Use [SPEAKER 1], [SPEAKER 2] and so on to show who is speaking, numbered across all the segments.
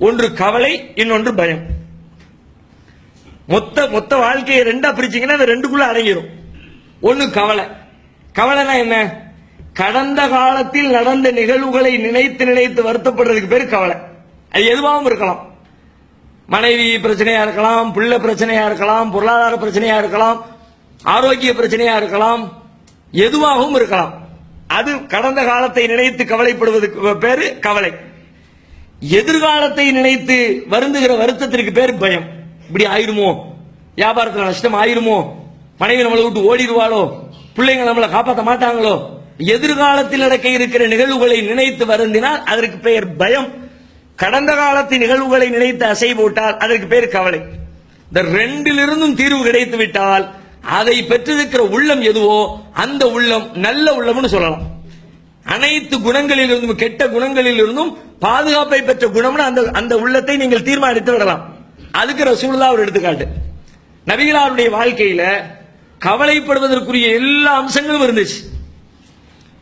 [SPEAKER 1] ஒன்று கவலை, இன்னொன்று பயம். மொத்த வாழ்க்கையை ரெண்டா பிரிச்சீங்கன்னா அந்த ரெண்டுக்குள்ள அடங்கிடும். ஒன்னு கவலை. கவலைனா என்ன? கடந்த காலத்தில் நடந்த நிகழ்வுகளை நினைத்து நினைத்து வருத்தப்படுறதுக்கு பேர் கவலை. அது எதுவாகவும் இருக்கலாம். மனைவி பிரச்சனையா இருக்கலாம், பிள்ளை பிரச்சனையா இருக்கலாம், பொருளாதார பிரச்சனையா இருக்கலாம், ஆரோக்கிய பிரச்சனையா இருக்கலாம், எதுவாகவும் இருக்கலாம். அது கடந்த காலத்தை நினைத்து கவலைப்படுவதற்கு பேரு கவலை. எதிர்காலத்தை நினைத்து வருந்துகிற வருத்தத்திற்கு பேர் பயம். இப்படி ஆயிருமோ, வியாபாரத்தில் நஷ்டம் ஆயிருமோ, மனைவி நம்மளை விட்டு ஓடிடுவாளோ, பிள்ளைங்க நம்மளை காப்பாற்ற மாட்டாங்களோ, எதிர்காலத்தில் நடக்க இருக்கிற நிகழ்வுகளை நினைத்து வருந்தினால் அதற்கு பெயர் பயம். கடந்த காலத்து நிகழ்வுகளை நினைத்து அசை போட்டால் அதற்கு பேர் கவலை. இந்த ரெண்டிலிருந்தும் தீர்வு கிடைத்து விட்டால் அதை பெற்றிருக்கிற உள்ளம் எதுவோ அந்த உள்ளம் நல்ல உள்ளம்னு சொல்லலாம். அனைத்து குணங்களிலிருந்தும் கெட்ட குணங்களிலிருந்தும் பாதுகாப்பை பெற்ற குணம்னு அந்த உள்ளத்தை நீங்கள் தீர்மானித்து விடலாம். அதுக்கு ரசூலுல்லாஹ் ஒரு எடுத்துக்காட்டு. நபிகளாருடைய வாழ்க்கையில கவலைப்படுவதற்குரிய எல்லா அம்சங்களும் இருந்துச்சு.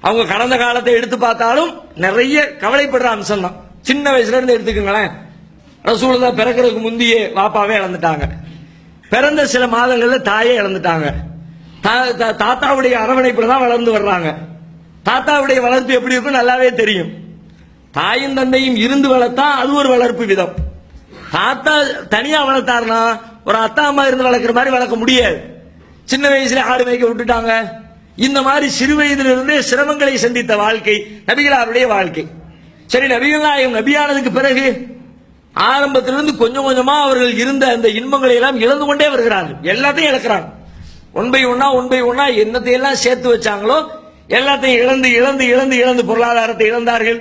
[SPEAKER 1] அவங்க கடந்த காலத்தை எடுத்து பார்த்தாலும் நிறைய கவலைப்படுற அம்சம் தான். சின்ன வயசுல இருந்து எடுத்துக்கங்களேன். ரசூலுல்லாஹ் பிறக்கிறதுக்கு முந்தையே வாப்பாவே இழந்துட்டாங்க. பிறந்த சில மாதங்கள்ல தாயே இழந்துட்டாங்க. தாத்தாவுடைய அரவணைப்புல தான் வளர்ந்து வர்றாங்க. தாத்தாவுடைய வளர்ப்பு எப்படி இருக்கும் நல்லாவே தெரியும். தாயும் தந்தையும் இருந்து வளர்த்தா அது ஒரு வளர்ப்பு விதம். தாத்தா தனியா வளர்த்தாருன்னா ஒரு அத்தா அம்மா இருந்து வளர்க்கிற மாதிரி வளர்க்க முடியாது. சின்ன வயசுல ஆடு மேய்க்க விட்டுட்டாங்க. இந்த மாதிரி சிறு வயதிலிருந்தே சிரமங்களை சந்தித்த வாழ்க்கை நபிகளாருடைய வாழ்க்கை. சரி, நபிகள் நாயகம் நபியானதுக்கு பிறகு ஆரம்பத்திலிருந்து கொஞ்சம் கொஞ்சமா அவர்கள் இருந்த அந்த இன்பங்களை எல்லாம் இழந்து கொண்டே வருகிறார்கள். எல்லாத்தையும் இழக்கிறாங்க. ஒன் பை ஒன்னா என்னத்தையெல்லாம் சேர்த்து வச்சாங்களோ எல்லாத்தையும் இழந்து இழந்து இழந்து இழந்து பொருளாதாரத்தை இழந்தார்கள்,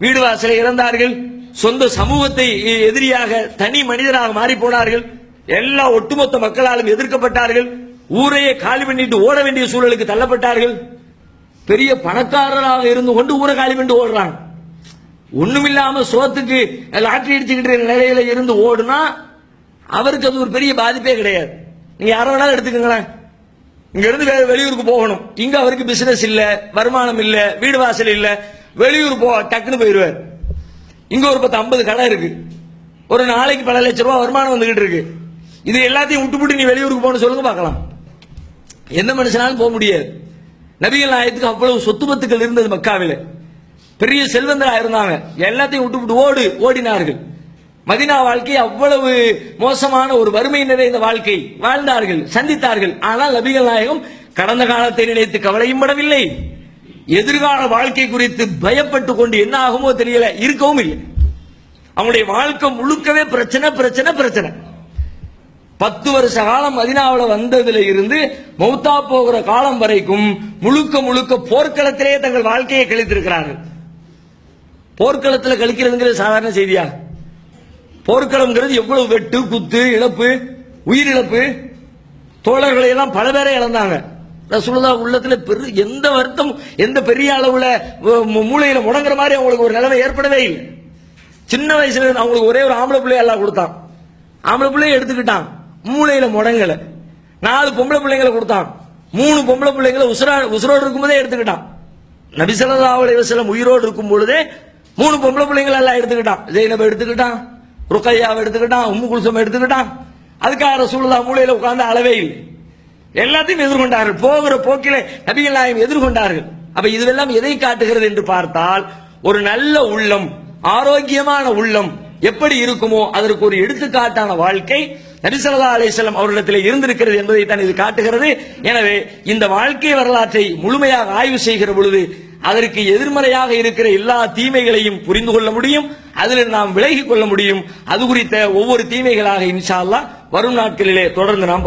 [SPEAKER 1] வீடு வாசலை இழந்தார்கள், சொந்த சமூகத்தை எதிரியாக தனி மனிதராக மாறி போனார்கள். எல்லா ஒட்டுமொத்த மக்களாலும் எதிர்க்கப்பட்டார்கள். ஊரையே காலி பண்ணிட்டு ஓட வேண்டிய சூழலுக்கு தள்ளப்பட்டார்கள். பெரிய பணக்காரராக இருந்து கொண்டு ஊரை காலி பண்ணிட்டு ஓடுறாங்க. ஒண்ணுமில்லாம சோத்துக்கு லாட்டரி அடிச்சுக்கிட்டு நிலையில இருந்து ஓடுனா அவருக்கு அது ஒரு பெரிய பாதிப்பே கிடையாது. நீங்க யாரை வேணாலும் எடுத்துக்கங்களேன். இங்க இருந்து வெளியூருக்கு போகணும், இங்க அவருக்கு பிசினஸ் இல்ல, வருமானம் இல்ல, வீடு வாசல் இல்ல, வெளியூர் டக்குன்னு போயிருவார். இங்க ஒரு 10-50 கடை இருக்கு, ஒரு நாளைக்கு பல லட்சம் ரூபாய் வருமானம் வந்துகிட்டு இருக்கு. இது எல்லாத்தையும் விட்டுவிட்டு நீ வெளியூருக்கு போகணும் சொல்லுங்க பார்க்கலாம். எந்த மனுஷனாலும் போக முடியாது. நபிகள் நாயகத்துக்கு அவ்வளவு சொத்து பத்துக்கள் இருந்தது. மக்காவில பெரிய செல்வந்தரா இருந்தாங்க. எல்லாத்தையும் விட்டு ஓடினார்கள். மதீனா வாழ்க்கை அவ்வளவு மோசமான ஒரு வறுமை நிறைந்த வாழ்க்கை வாழ்ந்தார்கள், சந்தித்தார்கள். ஆனால் நபிகள் நாயகம் கடந்த காலத்தை நினைத்து கவலையும் படவில்லை, எதிர்கால வாழ்க்கை குறித்து பயப்பட்டு கொண்டு என்ன ஆகுமோ தெரியல இருக்கவும் இல்லை. அவங்களுடைய வாழ்க்கை முழுக்கவே பிரச்சனை பிரச்சனை பிரச்சனை. 10 வருஷ காலம் மதீனாவில் வந்ததுல இருந்து மௌத்தா போகிற காலம் வரைக்கும் முழுக்க முழுக்க போர்க்களத்திலே தங்கள் வாழ்க்கையை கழித்திருக்கிறார்கள். போர்க்களத்தில் கழிக்கிறதுங்கிறது சாதாரண செய்தியா? போர்க்களம்ங்கிறது எவ்வளவு வெட்டு, குத்து, இழப்பு, உயிரிழப்பு. தோழர்களை எல்லாம் பல பேரை இழந்தாங்க. ரசூலுல்லாஹ் உள்ளத்துல எந்த வருத்தம், எந்த பெரிய அளவுல மூளையில முடங்குற மாதிரி அவங்களுக்கு ஒரு நிலைமை ஏற்படவே இல்லை. சின்ன வயசுல அவங்களுக்கு ஒரே ஒரு ஆம்பளை பிள்ளைய எல்லாம் கொடுத்தான். ஆம்பளை பிள்ளைய எடுத்துக்கிட்டான், மூளையில முடங்கல. 4 பொம்பளை பிள்ளைங்களை கொடுத்தான், 3 பொம்பளை பிள்ளைங்களை உசுரோடு இருக்கும்போதே எடுத்துக்கிட்டான். நபி ஸல்லல்லாஹு அலைஹி வஸல்லம் உயிரோடு இருக்கும் பொழுதே 3 பொம்பளை பிள்ளைங்களை எல்லாம் எடுத்துக்கிட்டான். ஜெய்னப் எடுத்துக்கிட்டான், ருக்கையாவை எடுத்துக்கிட்டான், உம்மு குல்சூம் எடுத்துக்கிட்டான். அதுக்காக ரசூலுல்லாஹ் மூளையில உட்கார்ந்து அளவே இல்லை. எல்லாத்தையும் எதிர்கொண்டார்கள். போகிற போக்கிலே நபிகள் நாயகம் எதிர்கொண்டார்கள். அப்ப இதுவெல்லாம் எதை காட்டுகிறது என்று பார்த்தால், ஒரு நல்ல உள்ளம், ஆரோக்கியமான உள்ளம் எப்படி இருக்குமோ அதற்கு ஒரு எடுத்துக்காட்டான வாழ்க்கை நபி ஸல்லல்லாஹு அலைஹி வஸல்லம் அவர்களிடத்தில் இருந்திருக்கிறது என்பதை தான் இது காட்டுகிறது. எனவே இந்த வாழ்க்கை வரலாற்றை முழுமையாக ஆய்வு செய்கிற பொழுது அதற்கு எதிர்மறையாக இருக்கிற எல்லா தீமைகளையும் புரிந்து கொள்ள முடியும், அதில் நாம் விலகிக் கொள்ள முடியும். அது குறித்த ஒவ்வொரு தீமைகளாக இன்ஷா அல்லாஹ் வரும் நாட்களிலே தொடர்ந்து நாம்